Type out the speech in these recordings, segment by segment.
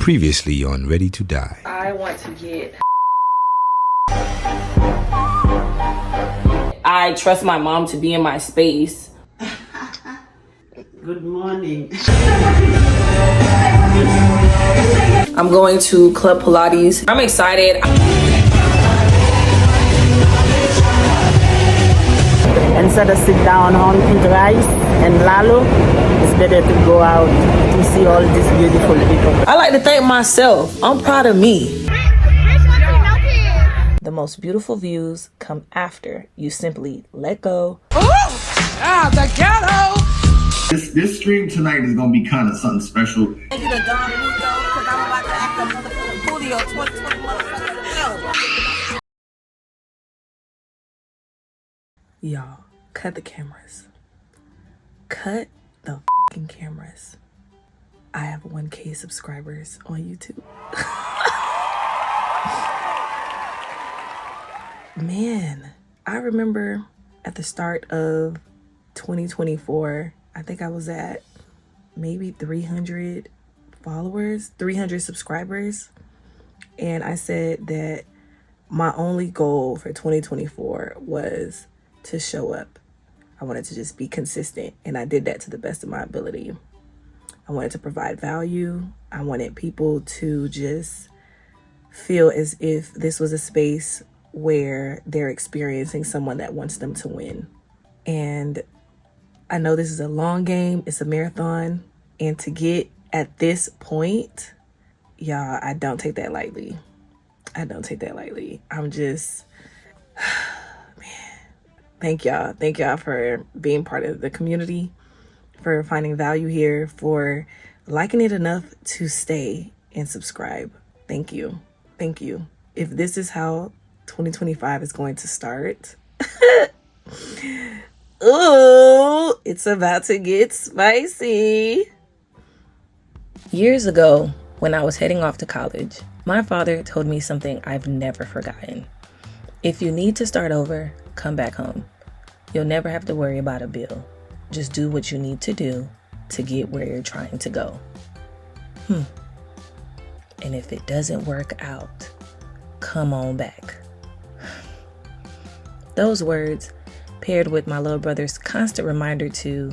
Previously on Ready to Die. I want to get... I trust my mom to be in my space. Good morning. I'm going to Club Pilates. I'm excited. Instead of sit down home, eat rice and lalo, it's better to go out to see all these beautiful people. I like to thank myself. I'm proud of me. The most beautiful views come after you simply let go. The ghetto! This stream tonight is gonna be kind of something special. Make it a Don Julio, because I'm about to act a motherfucking Julio 2020 motherfucking. Y'all, cut the cameras. Cut the fucking cameras. I have 1K subscribers on YouTube. Man, I remember at the start of 2024, I think I was at maybe 300 followers, 300 subscribers. And I said that my only goal for 2024 was to show up. I wanted to just be consistent, and I did that to the best of my ability. I wanted to provide value. I wanted people to just feel as if this was a space where they're experiencing someone that wants them to win. And I know this is a long game, it's a marathon, and to get at this point, y'all, I don't take that lightly. I don't take that lightly. I'm just, man, thank y'all. Thank y'all for being part of the community, for finding value here, for liking it enough to stay and subscribe. Thank you. Thank you. If this is how 2025 is going to start, ooh, it's about to get spicy. Years ago, when I was heading off to college, my father told me something I've never forgotten. If you need to start over, come back home. You'll never have to worry about a bill. Just do what you need to do to get where you're trying to go. And if it doesn't work out, come on back. Those words, paired with my little brother's constant reminder to,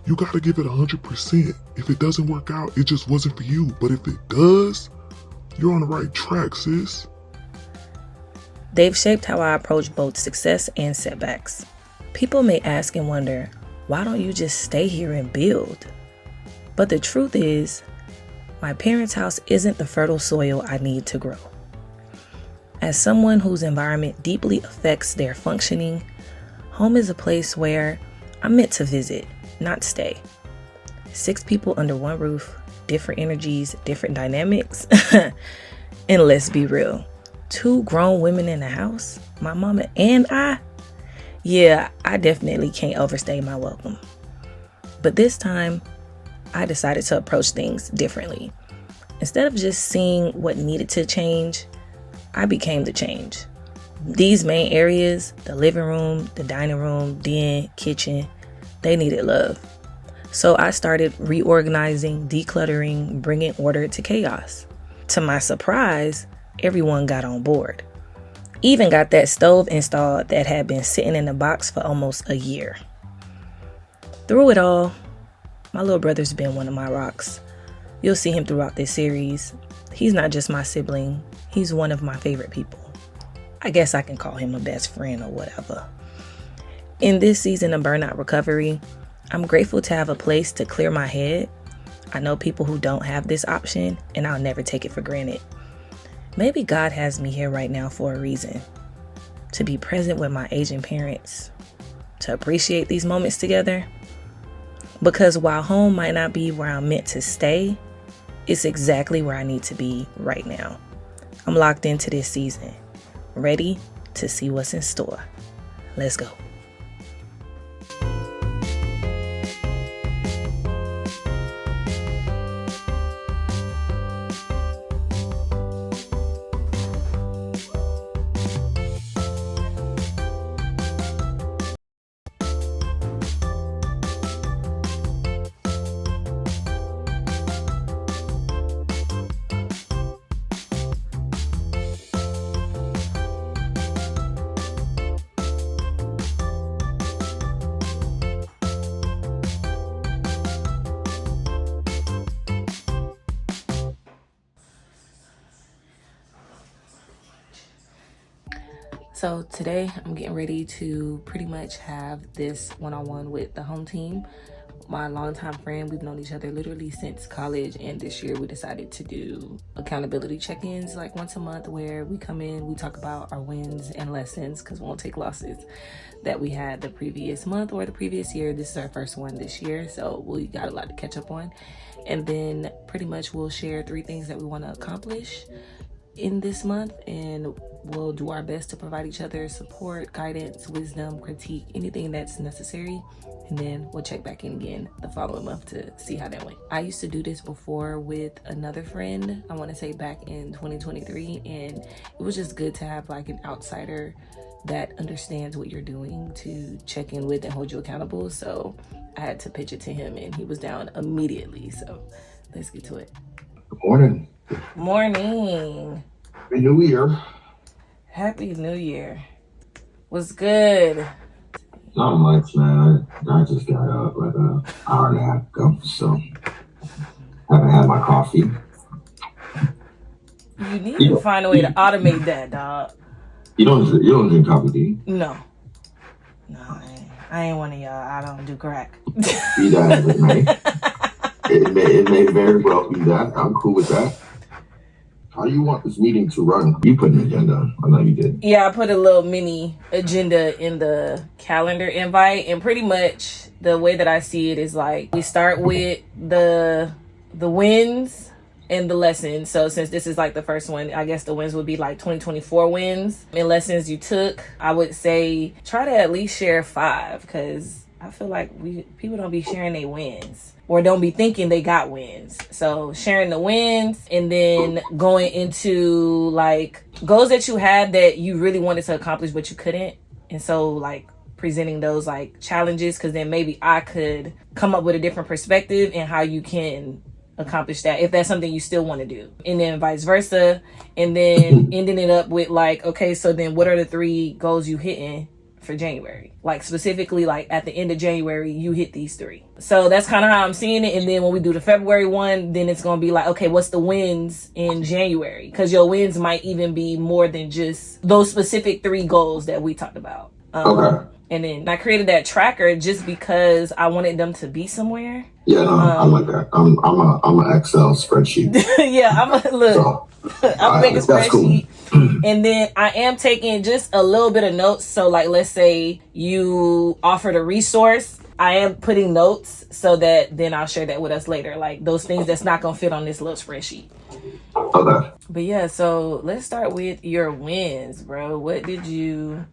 you gotta give it 100%. If it doesn't work out, it just wasn't for you. But if it does, you're on the right track, sis. They've shaped how I approach both success and setbacks. People may ask and wonder, why don't you just stay here and build? But the truth is, my parents' house isn't the fertile soil I need to grow. As someone whose environment deeply affects their functioning, home is a place where I'm meant to visit, not stay. 6 people under one roof, different energies, different dynamics. And let's be real, 2 grown women in the house, my mama and I. Yeah, I definitely can't overstay my welcome. But this time, I decided to approach things differently. Instead of just seeing what needed to change, I became the change. These main areas, the living room, the dining room, den, kitchen, they needed love. So I started reorganizing, decluttering, bringing order to chaos. To my surprise, everyone got on board. Even got that stove installed that had been sitting in the box for almost a year. Through it all, my little brother's been one of my rocks. You'll see him throughout this series. He's not just my sibling, he's one of my favorite people. I guess I can call him a best friend or whatever. In this season of burnout recovery, I'm grateful to have a place to clear my head. I know people who don't have this option, and I'll never take it for granted. Maybe God has me here right now for a reason. To be present with my aging parents, to appreciate these moments together. Because while home might not be where I'm meant to stay, it's exactly where I need to be right now. I'm locked into this season, ready to see what's in store. Let's go. So today I'm getting ready to pretty much have this one-on-one with the home team. My longtime friend, we've known each other literally since college, and this year we decided to do accountability check-ins like once a month, where we come in, we talk about our wins and lessons, because we won't take losses, that we had the previous month or the previous year. This is our first one this year, so we got a lot to catch up on. And then pretty much we'll share 3 things that we want to accomplish in this month, and we'll do our best to provide each other support, guidance, wisdom, critique, anything that's necessary. And then we'll check back in again the following month to see how that went. I used to do this before with another friend, I want to say back in 2023, and it was just good to have like an outsider that understands what you're doing to check in with and hold you accountable. So I had to pitch it to him, and he was down immediately. So let's get to it. Good morning. Morning. Happy New Year. Happy New Year. What's good? Not much, man. I just got up like an hour and a half ago, so haven't had my coffee. You need to find a way to automate that, dog. You don't drink coffee, do you? No, I ain't one of y'all. I don't do crack. Be that as it may. It may very well be that. I'm cool with that. How do you want this meeting to run? You put an agenda. I know you did. Yeah, I put a little mini agenda in the calendar invite, and pretty much the way that I see it is like we start with the wins and the lessons. So since this is like the first one, I guess the wins would be like 2024 wins and lessons you took. I would say try to at least share 5, because I feel like people don't be sharing their wins, or don't be thinking they got wins. So sharing the wins, and then going into like goals that you had that you really wanted to accomplish but you couldn't. And so like presenting those like challenges, because then maybe I could come up with a different perspective and how you can accomplish that, if that's something you still want to do. And then vice versa. And then ending it up with like, okay, so then what are the 3 goals you hitting for January? Like specifically, like at the end of January, you hit these 3. So that's kind of how I'm seeing it. And then when we do the February one, then it's going to be like, okay, what's the wins in January? Because your wins might even be more than just those specific 3 goals that we talked about. Okay. And then I created that tracker just because I wanted them to be somewhere. Yeah, no, I like that. I'm an Excel spreadsheet. Yeah, I'm a big spreadsheet. Cool. And then I am taking just a little bit of notes. So like, let's say you offered a resource, I am putting notes so that then I'll share that with us later. Like those things that's not going to fit on this little spreadsheet. Okay. But yeah, so let's start with your wins, bro. What did you...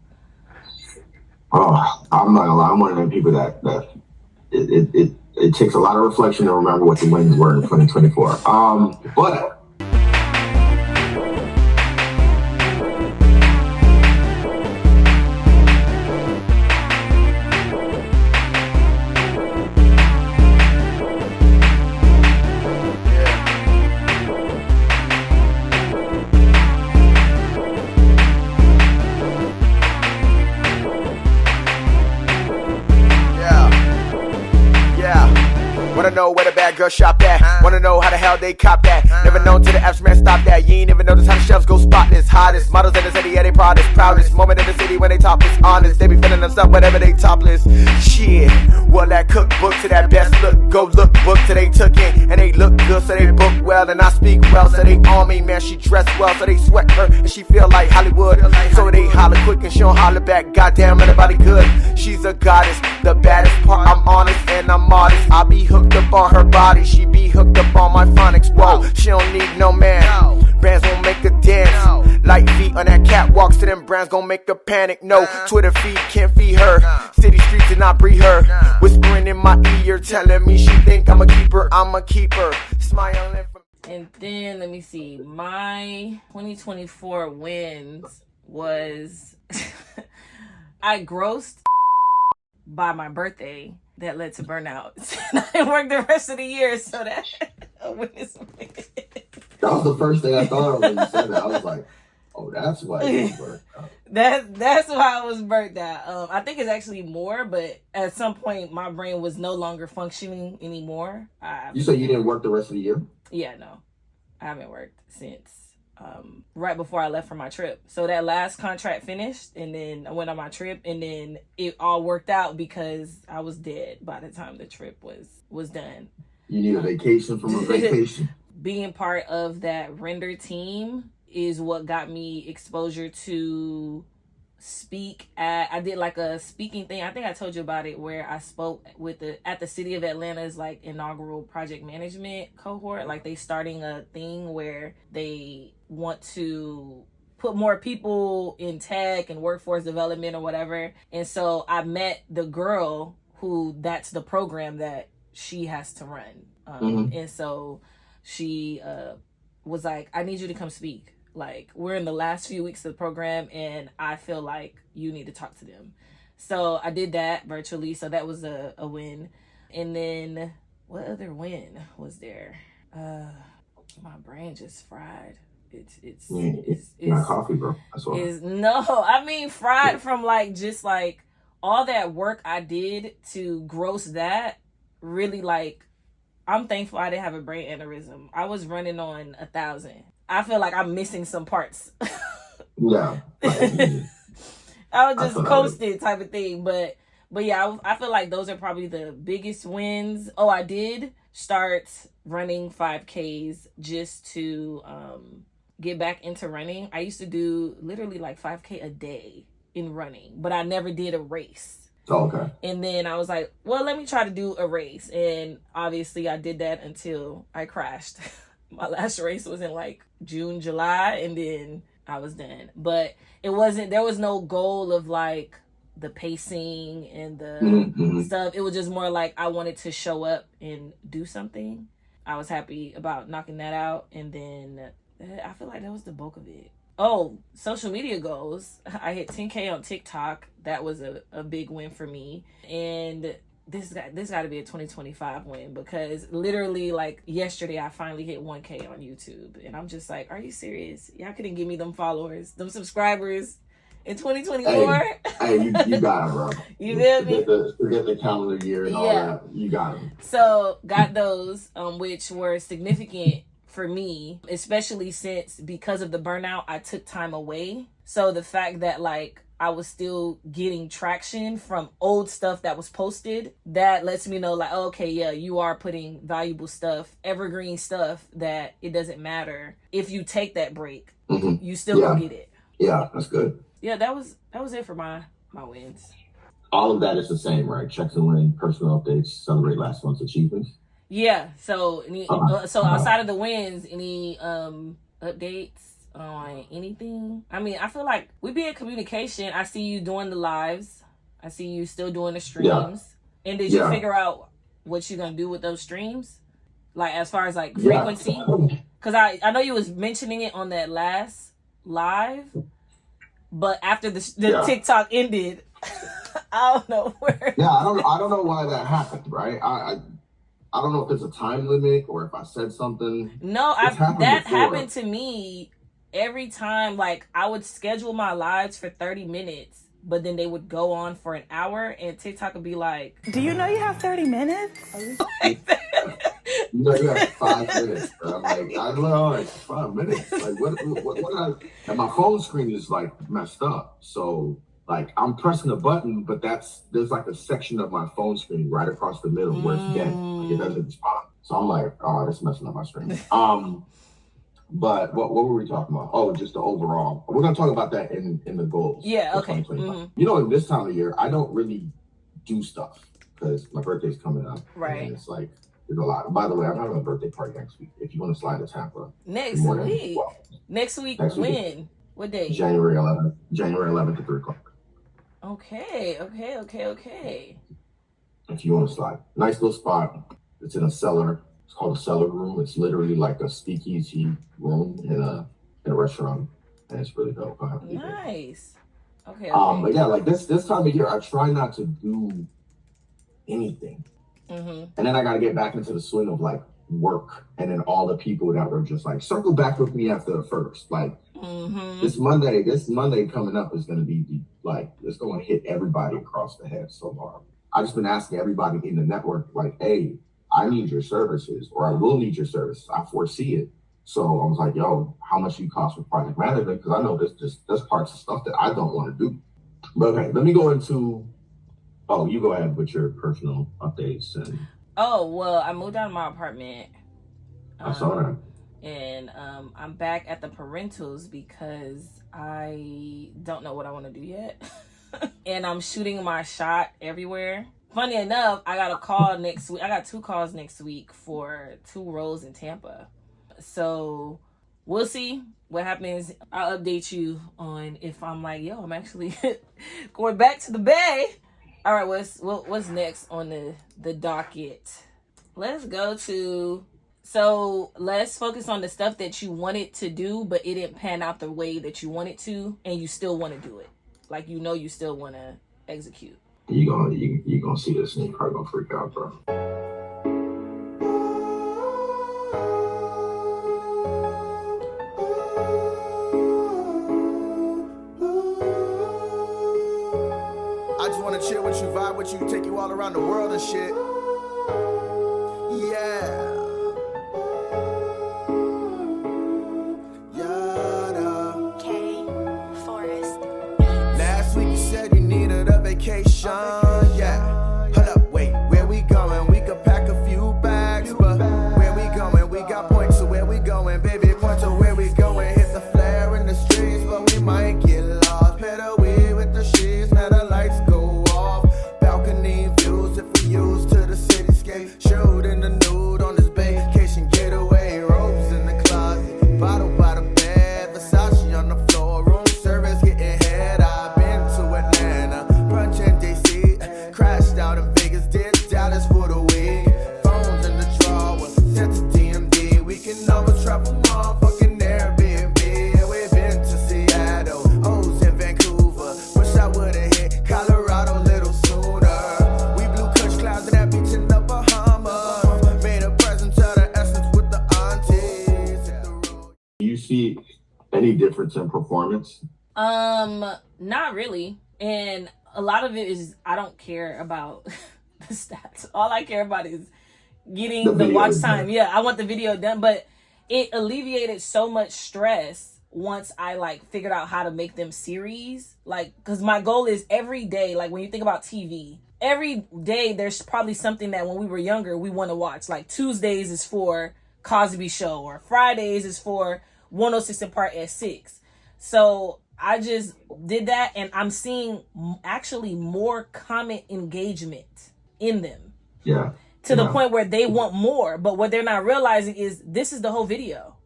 Oh, I'm not gonna lie. I'm one of them people that it takes a lot of reflection to remember what the wins were in 2024. But wanna know where the bad girl shop at? Wanna know how the hell they cop that? Never known to the aftermath stop that. You ain't even notice how the shelves go spotless. Hottest models in the city, yeah, they proudest. Proudest moment in the city when they topless. Honest, they be feeling themselves whatever they topless. Shit, well that cookbook to that best look, go look book till they took it. And they look good so they book well, and I speak well so they on me. Man, she dressed well so they sweat her, and she feel like Hollywood. So they holler quick and she don't holler back. Goddamn, anybody good. She's a goddess, the baddest part. I'm honest and I'm modest. I be hooked up on her body, she be hooked up on my phonics. Whoa, she don't need no man. Brands won't make her dance. Light feet on that catwalk, so them brands gon' make her panic. No, Twitter feed can't feed her. City streets did not breed her. Whispering in my ear, telling me she think I'm a keeper. I'm a keeper. Smiling from... And then let me see. My 2024 wins was I grossed by my birthday. That led to burnout. I didn't work the rest of the year, so that witness. That was the first thing I thought of when you said that. I was like, oh, that's why you was burnt out. That's why I was burnt out. I think it's actually more, but at some point my brain was no longer functioning anymore. You said you didn't work the rest of the year? Yeah, no. I haven't worked since right before I left for my trip. So that last contract finished, and then I went on my trip, and then it all worked out because I was dead by the time the trip was done. You need a vacation from a vacation. Being part of that render team is what got me exposure to speak at. I did like a speaking thing. I think I told you about it, where I spoke at the City of Atlanta's like inaugural project management cohort. Like they starting a thing where they want to put more people in tech and workforce development or whatever. And so I met the girl who that's the program that she has to run. And so she was like, I need you to come speak. Like, we're in the last few weeks of the program, and I feel like you need to talk to them. So I did that virtually. So that was a win. And then what other win was there? My brain just fried. It's not coffee, bro. That's all. No, I mean fried from like just like all that work I did to gross that. Really, like, I'm thankful I didn't have a brain aneurysm. I was running on 1,000. I feel like I'm missing some parts. Yeah. I was just coasting type of thing. But yeah, I feel like those are probably the biggest wins. Oh, I did start running 5Ks just to get back into running. I used to do literally like 5K a day in running, but I never did a race. Oh, okay. And then I was like, well, let me try to do a race. And obviously I did that until I crashed. My last race was in like June, July, and then I was done. But there was no goal of like the pacing and the stuff. It was just more like I wanted to show up and do something. I was happy about knocking that out. And then I feel like that was the bulk of it. Oh, social media goals. I hit 10K on TikTok. That was a big win for me. And this got to be a 2025 win, because literally like yesterday I finally hit 1K on YouTube. And I'm just like, are you serious? Y'all couldn't give me them followers, them subscribers in 2024? Hey, you got it, bro. You feel me? Forget the calendar year and all that. You got them. So got those, which were significant for me, especially since because of the burnout, I took time away. So the fact that like I was still getting traction from old stuff that was posted, that lets me know like, oh, okay, yeah, you are putting valuable stuff, evergreen stuff, that it doesn't matter if you take that break, you still gonna get it. Yeah, that's good. Yeah, that was it for my wins. All of that is the same, right? Checks and wins, personal updates, celebrate last month's achievements. Yeah. So outside of the wins, any updates on anything? I mean, I feel like we be in communication. I see you doing the lives. I see you still doing the streams. Yeah. And did you figure out what you're gonna do with those streams? Like as far as like frequency? Because I know you was mentioning it on that last live, but after the TikTok ended, I don't know where. Yeah, I don't know why that happened, right? I don't know if there's a time limit or if I said something. No, that happened to me every time. Like I would schedule my lives for 30 minutes, but then they would go on for an hour, and TikTok would be like, do you know you have 30 minutes? You know you have 5 minutes. Bro. I'm like, I don't know, like 5 minutes. Like what and my phone screen is like messed up. So like I'm pressing a button, but there's like a section of my phone screen right across the middle where it's dead. Like it doesn't respond. So I'm like, oh, that's messing up my screen. But what were we talking about? Oh, just the overall. We're gonna talk about that in the goals. Yeah, okay. You know, in this time of year, I don't really do stuff because my birthday's coming up. Right. And it's like there's a lot. By the way, I'm having a birthday party next week. If you want to slide to Tampa. Next week. Next week when? What day? January 11th at 3 o'clock. Okay. If you want to slide. Nice little spot. It's in a cellar. It's called a cellar room. It's literally like a speakeasy room in a restaurant. And it's really dope. Nice. Okay. But yeah, like this time of year, I try not to do anything. And then I got to get back into the swing of like work. And then all the people that were just like, circle back with me after the first. Like this Monday coming up is going to be like, it's going to hit everybody across the head so hard. I've just been asking everybody in the network, like, hey, I need your services, or I will need your services. I foresee it. So I was like, yo, how much you cost for project management? Because I know there's parts of stuff that I don't want to do. But okay, let me go into, you go ahead with your personal updates. And well, I moved out of my apartment. I saw that. And I'm back at the parentals because I don't know what I want to do yet. And I'm shooting my shot everywhere. Funny enough, I got a call next week. I got 2 calls next week for 2 roles in Tampa. So we'll see what happens. I'll update you on if I'm like, yo, I'm actually going back to the Bay. All right, what's next on the docket? Let's focus on the stuff that you wanted to do, but it didn't pan out the way that you wanted to, and you still want to do it. Like, you still want to execute. You gonna see this and you're probably gonna freak out, bro. I just wanna chill with you, vibe with you, take you all around the world and shit. Yeah. Last week you said you needed a vacation, yeah. Hold up, wait, where we going? We could pack a few bags, but where we going? We got points, so where we going? Baby, point to where we going. Hit the flare in the streets, but we might get lost. Pet away with the sheets, now the lights go off. Balcony views if we use to the cityscape. Shoot in the nude on this vacation getaway. Robes in the closet, bottle by the bed, Versace on the floor, room service getting head. I've been to Atlanta, brunch in DC, crashed out in Vegas, did Dallas for the week. Phones in the drawer, sent to DMD. We can always travel motherfucking Airbnb. We've been to Seattle, O's in Vancouver. Wish I would've hit Colorado a little sooner. We blew Kush clouds in that beach in the Bahamas. Made a present to the essence with the aunties. Hit the road. Do you see any difference in performance? Not really. And a lot of it is I don't care about the stats. All I care about is getting the watch time. Yeah, I want the video done, but it alleviated so much stress once I figured out how to make them series. Because my goal is every day, when you think about TV, every day there's probably something that when we were younger we want to watch. Like Tuesdays is for Cosby Show, or Fridays is for 106 and Park at 6. So I just did that, and I'm seeing actually more comment engagement in them. Yeah. To the point where they want more, but what they're not realizing is this is the whole video.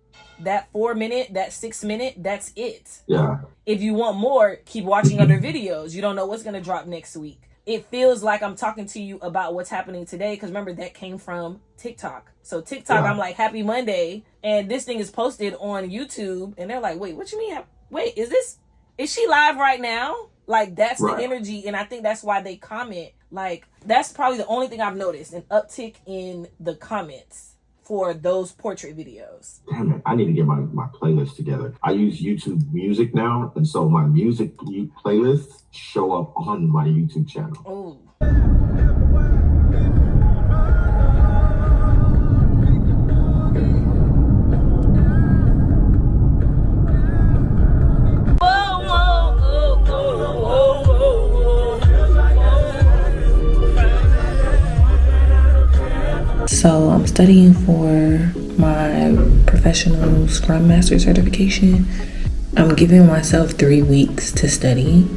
That 4 minute, that 6 minute, that's it. Yeah. If you want more, keep watching other videos. You don't know what's going to drop next week. It feels like I'm talking to you about what's happening today, because remember, that came from TikTok. So TikTok, I'm like, happy Monday, and this thing is posted on YouTube, and they're like, wait, what you mean? Wait, is she live right now? That's the energy, and I think that's why they comment. That's probably the only thing I've noticed, an uptick in the comments for those portrait videos. Damn it, I need to get my playlist together. I use YouTube Music now, and so my music playlists show up on my YouTube channel. Oh. So I'm studying for my professional Scrum Master certification. I'm giving myself 3 weeks to study,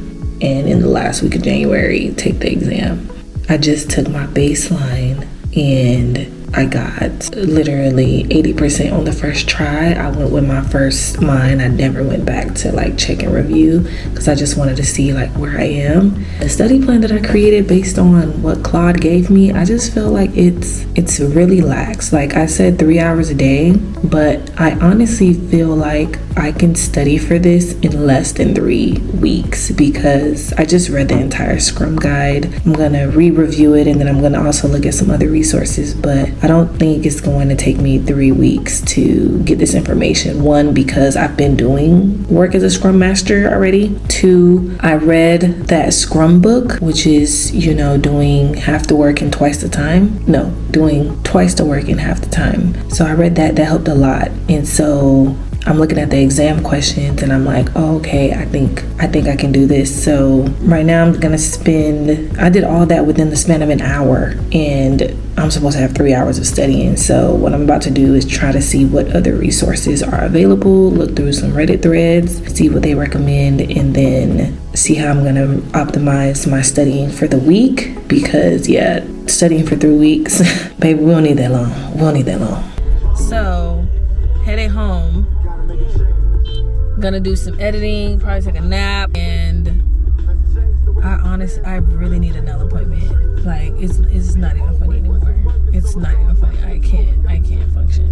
and in the last week of January, take the exam. I just took my baseline and I got literally 80% on the first try. I went with my first mind. I never went back to check and review, because I just wanted to see where I am. The study plan that I created based on what Claude gave me, I just feel like it's really lax. I said 3 hours a day, but I honestly feel like I can study for this in less than 3 weeks, because I just read the entire Scrum guide. I'm gonna re-review it, and then I'm gonna also look at some other resources, but I don't think it's going to take me 3 weeks to get this information. One, because I've been doing work as a Scrum Master already. Two, I read that Scrum book, which is, doing half the work in twice the time. No, doing twice the work in half the time. So I read that helped a lot. And so I'm looking at the exam questions and I'm like, oh, okay, I think I can do this. So right now I did all that within the span of an hour, and I'm supposed to have 3 hours of studying. So what I'm about to do is try to see what other resources are available, look through some Reddit threads, see what they recommend, and then see how I'm gonna optimize my studying for the week, because studying for 3 weeks, baby, we don't need that long. So heading home, gonna do some editing, probably take a nap, and I really need a nail appointment. Like, it's not even funny anymore. It's not even funny. I can't function.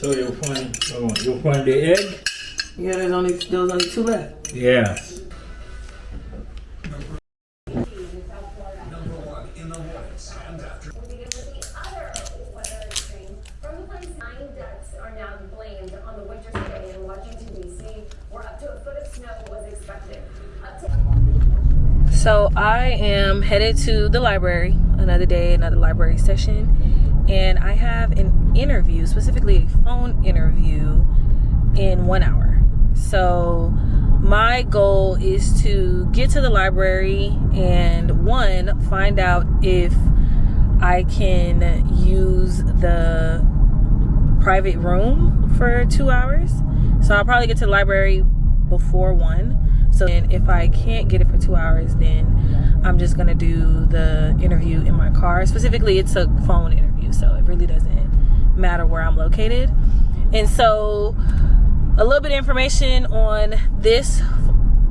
So you'll find the egg? Yeah, there was only 2 left. Yes. So I am headed to the library, another day, another library session, and I have an interview, specifically a phone interview, in 1 hour. So my goal is to get to the library and, one, find out if I can use the private room for 2 hours. So I'll probably get to the library before 1. So if I can't get it for 2 hours, then I'm just gonna do the interview in my car. Specifically, it's a phone interview, so it really doesn't matter where I'm located. And so a little bit of information on this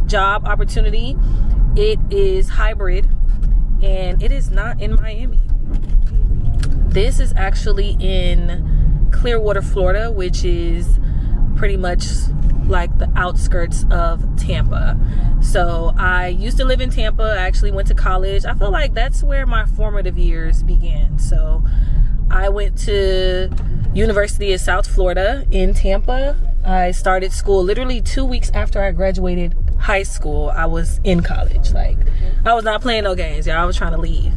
job opportunity. It is hybrid, and it is not in Miami. This is actually in Clearwater, Florida, which is pretty much like the outskirts of Tampa. So I used to live in Tampa. I actually went to college. I feel like that's where my formative years began. So I went to University of South Florida in Tampa. I started school literally 2 weeks after I graduated high school. I was in college. Like, I was not playing no games, y'all. I was trying to leave.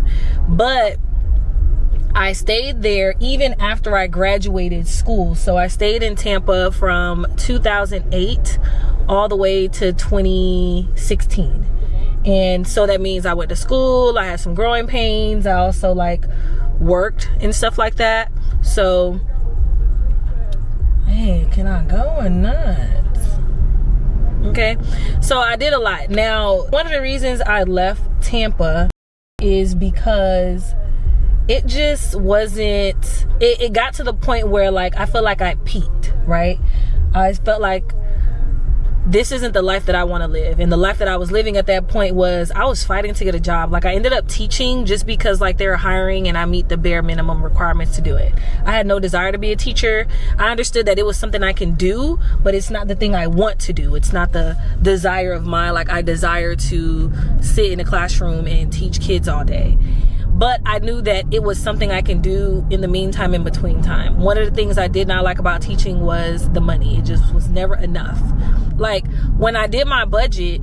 But I stayed there even after I graduated school. So I stayed in Tampa from 2008 all the way to 2016. And so that means I went to school, I had some growing pains, I also like worked and stuff like that. So, hey, can I go or not? Okay, so I did a lot. Now, one of the reasons I left Tampa is because it just wasn't, it got to the point where like I felt like I peaked, right? I felt like this isn't the life that I want to live. And the life that I was living at that point was I was fighting to get a job. Like, I ended up teaching just because like they were hiring and I meet the bare minimum requirements to do it. I had no desire to be a teacher. I understood that it was something I can do, but it's not the thing I want to do. It's not the desire of mine. Like, I desire to sit in a classroom and teach kids all day. But I knew that it was something I can do in the meantime, in between time. One of the things I did not like about teaching was the money. It just was never enough. Like, when I did my budget,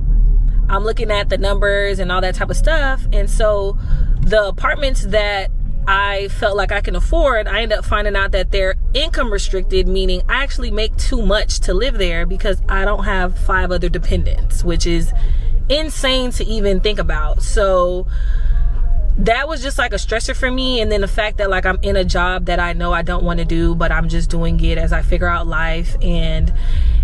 I'm looking at the numbers and all that type of stuff. And so the apartments that I felt like I can afford, I ended up finding out that they're income restricted, meaning I actually make too much to live there because I don't have 5 other dependents, which is insane to even think about. So that was just like a stressor for me. And then the fact that like I'm in a job that I know I don't want to do, but I'm just doing it as I figure out life. And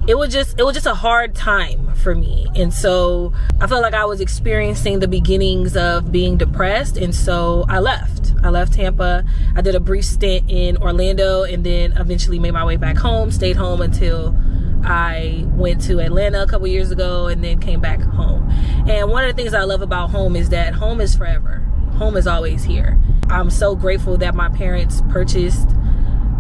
it was just a hard time for me. And so I felt like I was experiencing the beginnings of being depressed. And so I left Tampa. I did a brief stint in Orlando and then eventually made my way back home, stayed home until I went to Atlanta a couple years ago and then came back home. And one of the things I love about home is that home is forever. Home is always here. I'm so grateful that my parents purchased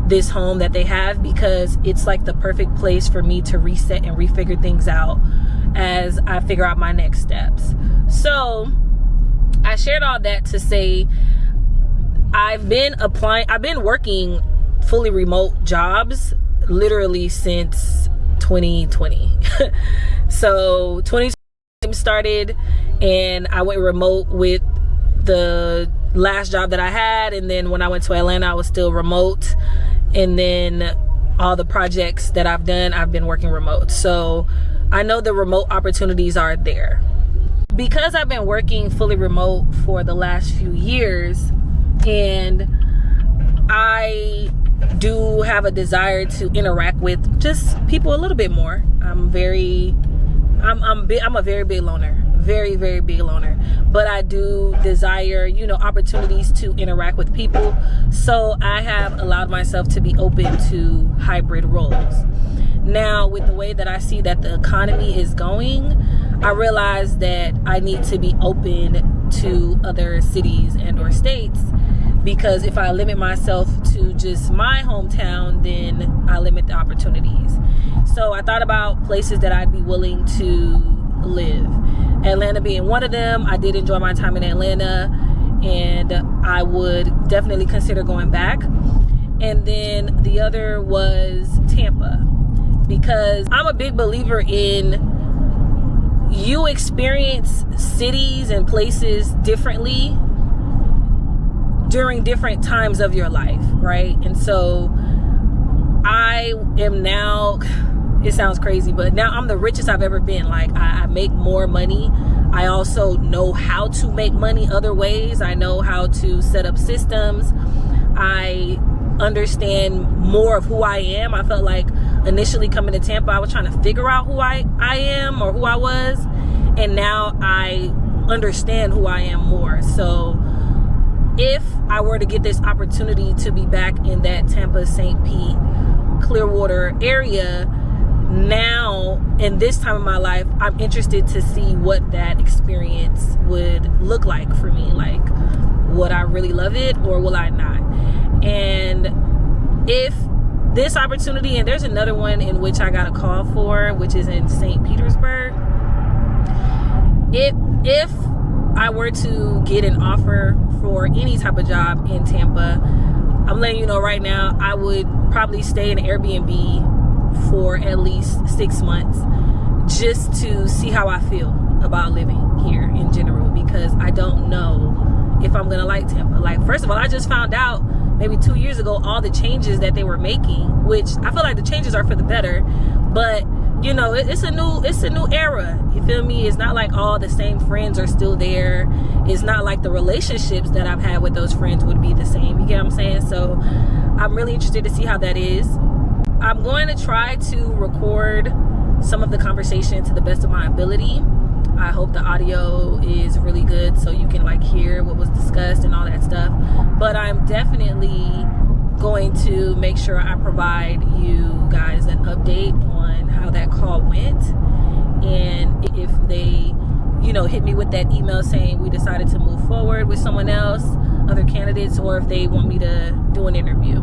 this home that they have, because it's like the perfect place for me to reset and refigure things out as I figure out my next steps. So I shared all that to say I've been working fully remote jobs literally since 2020. So 2020 started and I went remote with the last job that I had, and then when I went to Atlanta I was still remote, and then all the projects that I've done I've been working remote. So I know the remote opportunities are there. Because I've been working fully remote for the last few years, and I do have a desire to interact with just people a little bit more. I'm a very big loner. Very, very big loner. But I do desire, opportunities to interact with people. So I have allowed myself to be open to hybrid roles. Now, with the way that I see that the economy is going, I realize that I need to be open to other cities and or states, because if I limit myself to just my hometown, then I limit the opportunities. So I thought about places that I'd be willing to live. Atlanta being one of them. I did enjoy my time in Atlanta and I would definitely consider going back. And then the other was Tampa, because I'm a big believer in you experience cities and places differently during different times of your life, right? And so I am now, it sounds crazy, but now I'm the richest I've ever been. Like, I make more money. I also know how to make money other ways. I know how to set up systems. I understand more of who I am. I felt like initially coming to Tampa, I was trying to figure out who I am or who I was. And now I understand who I am more. So if I were to get this opportunity to be back in that Tampa, St. Pete, Clearwater area, now in this time of my life, I'm interested to see what that experience would look like for me. Like, would I really love it or will I not? And if this opportunity, and there's another one in which I got a call for, which is in St. Petersburg. If I were to get an offer for any type of job in Tampa, I'm letting you know right now, I would probably stay in Airbnb for at least 6 months just to see how I feel about living here in general, because I don't know if I'm gonna like Tampa. Like, first of all, I just found out maybe 2 years ago all the changes that they were making, which I feel like the changes are for the better, but you know, it's a new era. You feel me? It's not like all the same friends are still there. It's not like the relationships that I've had with those friends would be the same. You get what I'm saying? So I'm really interested to see how that is. I'm going to try to record some of the conversation to the best of my ability. I hope the audio is really good so you can like hear what was discussed and all that stuff. But I'm definitely going to make sure I provide you guys an update on how that call went, and if they, you know, hit me with that email saying we decided to move forward with someone else, other candidates, or if they want me to do an interview.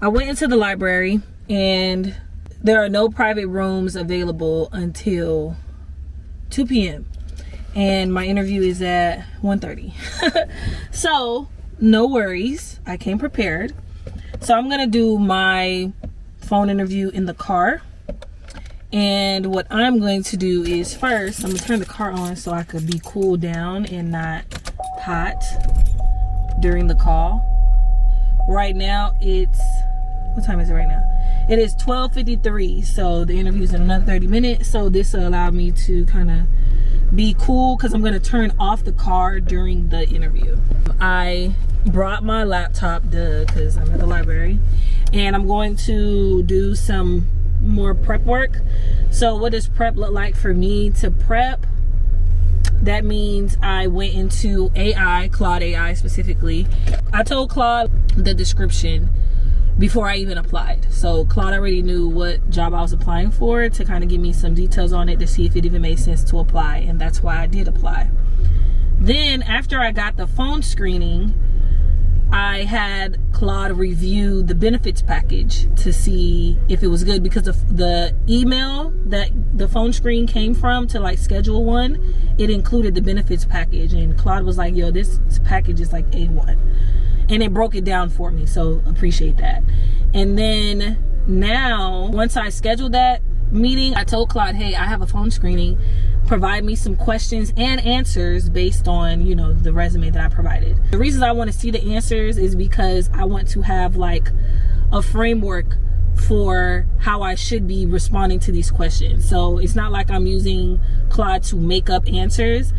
I went into the library and there are no private rooms available until 2 p.m. and my interview is at 1:30. So no worries, I came prepared. So I'm gonna do my phone interview in the car, and what I'm going to do is first I'm gonna turn the car on so I could be cooled down and not hot during the call. Right now it's, what time is it right now? It is 12:53, so the interview is in another 30 minutes, so this will allow me to kind of be cool because I'm going to turn off the car during the interview. I brought my laptop, because I'm at the library, and I'm going to do some more prep work. So what does prep look like for me? To prep, that means I went into AI, Claude AI specifically. I told Claude the description before I even applied. So Claude already knew what job I was applying for to kind of give me some details on it to see if it even made sense to apply, and that's why I did apply. Then after I got the phone screening, I had Claude review the benefits package to see if it was good, because of the email that the phone screen came from to like schedule one, it included the benefits package, and Claude was like, yo, this package is like A1. And it broke it down for me, so appreciate that. And then now, once I scheduled that meeting, I told Claude, hey, I have a phone screening. Provide me some questions and answers based on, you know, the resume that I provided. The reasons I want to see the answers is because I want to have like a framework for how I should be responding to these questions. So it's not like I'm using Claude to make up answers.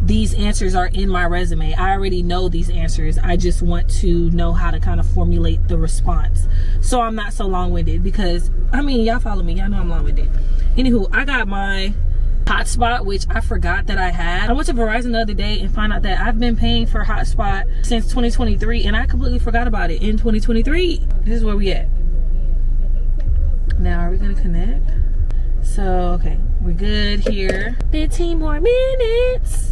These answers are in my resume. I already know these answers. I just want to know how to kind of formulate the response, so I'm not so long-winded, because I mean, y'all follow me, y'all know I'm long-winded. Anywho, I got my hotspot, which I forgot that I had. I went to Verizon the other day and found out that I've been paying for hotspot since 2023, and I completely forgot about it in 2023. This is where we at. Now, are we gonna connect? So, okay, we're good here. 15 more minutes.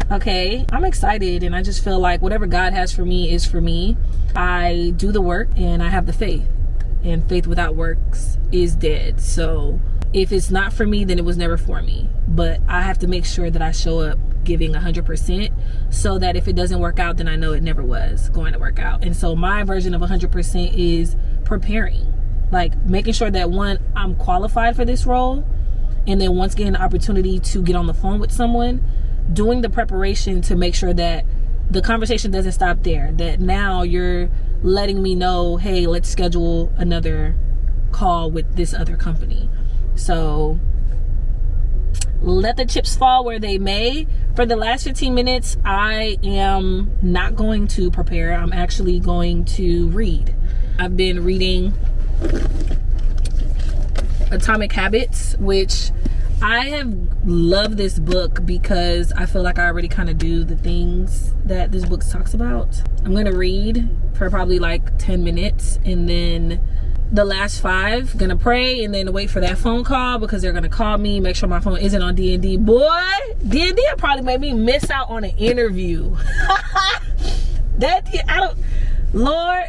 Okay, I'm excited, and I just feel like whatever God has for me is for me. I do the work and I have the faith, and faith without works is dead. So if it's not for me, then it was never for me. But I have to make sure that I show up giving 100%, so that if it doesn't work out, then I know it never was going to work out. And so my version of 100% is preparing, like making sure that, one, I'm qualified for this role, and then once getting the opportunity to get on the phone with someone, doing the preparation to make sure that the conversation doesn't stop there, that now you're letting me know, hey, let's schedule another call with this other company. So let the chips fall where they may. For the last 15 minutes, I am not going to prepare. I'm actually going to read. I've been reading Atomic Habits, which I have loved this book because I feel like I already kind of do the things that this book talks about. I'm going to read for probably like 10 minutes, and then the last 5 gonna pray, and then wait for that phone call, because they're gonna call me, make sure my phone isn't on D&D. Boy, D&D probably made me miss out on an interview. Lord,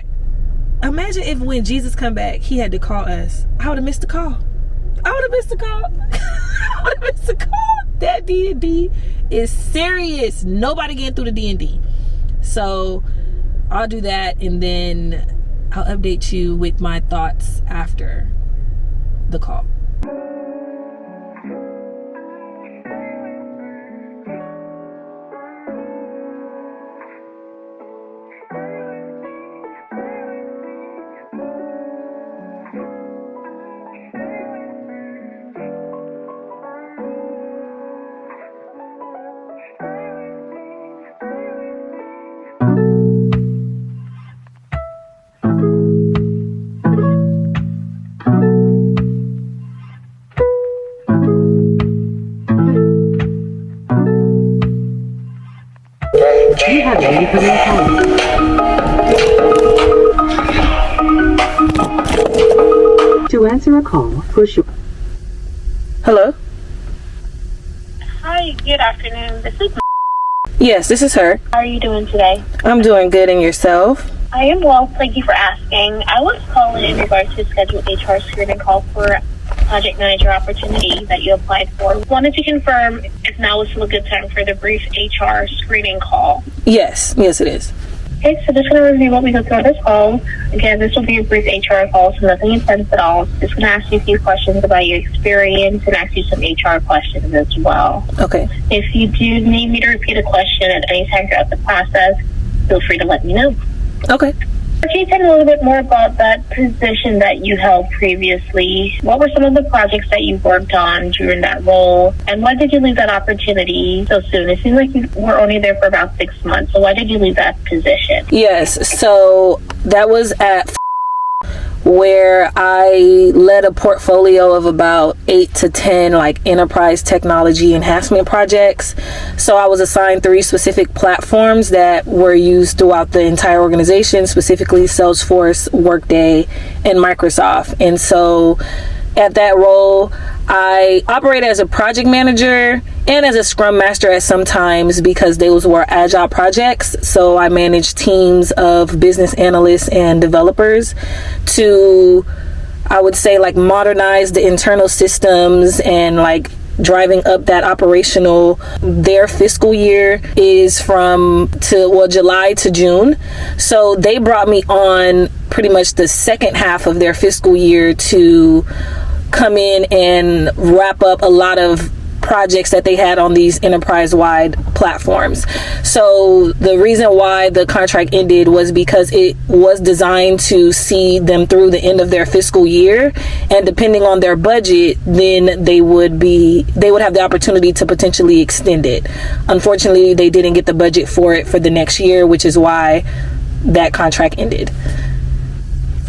imagine if when Jesus come back, he had to call us. I would have missed the call. I would have missed the call. I would have missed the call. That D&D is serious. Nobody getting through the D&D. So I'll do that, and then I'll update you with my thoughts after the call. You have an incoming call. To answer a call, push. Hello? Hi, good afternoon. This is Yes, this is her. How are you doing today? I'm doing good, and yourself? I am well, thank you for asking. I was calling in regards to schedule HR screening call for a project manager opportunity that you applied for. Wanted to confirm if now is still a good time for the brief HR screening call. Yes, it is. Okay, so just going to review what we go through on this call. Again, this will be a brief HR call, so nothing intense at all. Just going to ask you a few questions about your experience and ask you some HR questions as well. Okay. If you do need me to repeat a question at any time throughout the process, feel free to let me know. Okay. Can you tell me a little bit more about that position that you held previously? What were some of the projects that you worked on during that role? And why did you leave that opportunity so soon? It seems like you were only there for about 6 months. So why did you leave that position? Yes, so that was at where I led a portfolio of about 8 to 10 like enterprise technology enhancement projects. So I was assigned 3 specific platforms that were used throughout the entire organization, specifically Salesforce, Workday, and Microsoft. And so at that role, I operated as a project manager and as a scrum master at some times because those were agile projects. So I managed teams of business analysts and developers to, I would say, like modernize the internal systems and like driving up that operational. Their fiscal year is from July to June. So they brought me on pretty much the second half of their fiscal year to come in and wrap up a lot of projects that they had on these enterprise-wide platforms. So the reason why the contract ended was because it was designed to see them through the end of their fiscal year, and depending on their budget, then they would have the opportunity to potentially extend it. Unfortunately, they didn't get the budget for it for the next year, which is why that contract ended.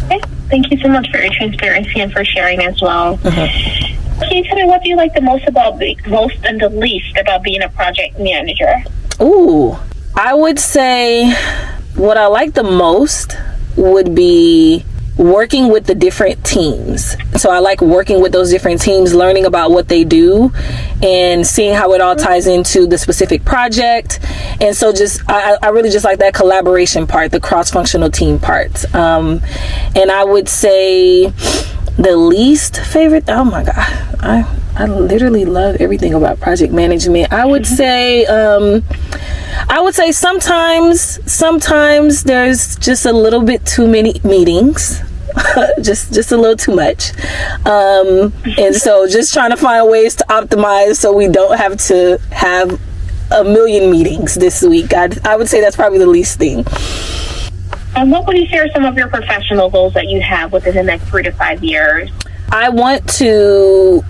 Okay. Thank you so much for your transparency and for sharing as well. Mm-hmm. Can you tell me what do you like the most and the least about being a project manager? Ooh, I would say what I like the most would be working with the different teams. So I like working with those different teams, learning about what they do and seeing how it all ties into the specific project. And so I really just like that collaboration part, the cross-functional team part. And I would say the least favorite, oh my God, I literally love everything about project management. I would say sometimes there's just a little bit too many meetings. just a little too much, and so just trying to find ways to optimize so we don't have to have a million meetings this week. I would say that's probably the least thing. And what would you say are some of your professional goals that you have within the next 3 to 5 years? I want to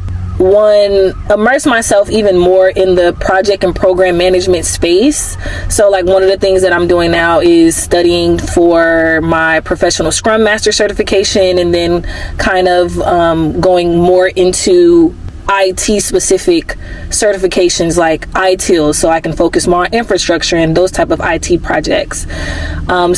immerse myself even more in the project and program management space. So like one of the things that I'm doing now is studying for my professional Scrum Master certification, and then kind of going more into IT specific certifications like ITIL, so I can focus more on infrastructure and those type of IT projects.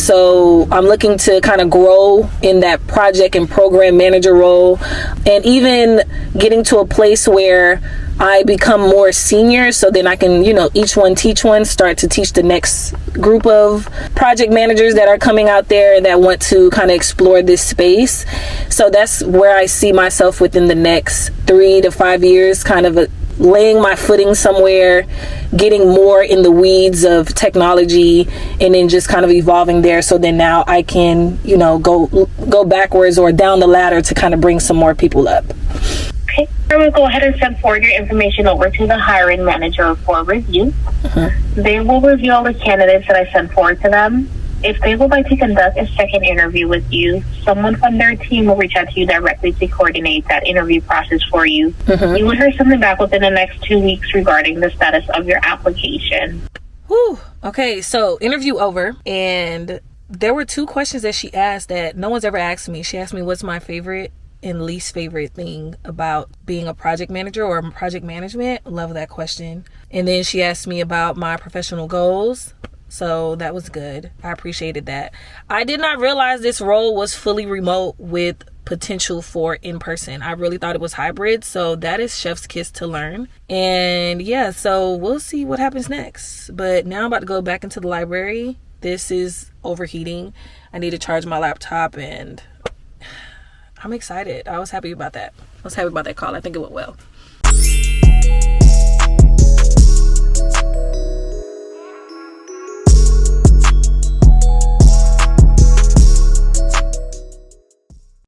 So I'm looking to kind of grow in that project and program manager role, and even getting to a place where I become more senior, so then I can, each one teach one, start to teach the next group of project managers that are coming out there that want to kind of explore this space. So that's where I see myself within the next 3 to 5 years, kind of laying my footing somewhere, getting more in the weeds of technology, and then just kind of evolving there. So then now I can, go backwards or down the ladder to kind of bring some more people up. Okay, I will go ahead and send forward your information over to the hiring manager for review. They will review all the candidates that I send forward to them. If they would like to conduct a second interview with you, someone from their team will reach out to you directly to coordinate that interview process for you. You will hear something back within the next 2 weeks regarding the status of your application. Whew. Okay, so interview over, and there were 2 questions that she asked that no one's ever asked me. She asked me what's my favorite and least favorite thing about being a project manager or project management. Love that question. And then she asked me about my professional goals. So that was good. I appreciated that. I did not realize this role was fully remote with potential for in-person. I really thought it was hybrid. So that is chef's kiss to learn. And yeah, so we'll see what happens next. But now I'm about to go back into the library. This is overheating. I need to charge my laptop, and I'm excited. I was happy about that. I was happy about that call. I think it went well.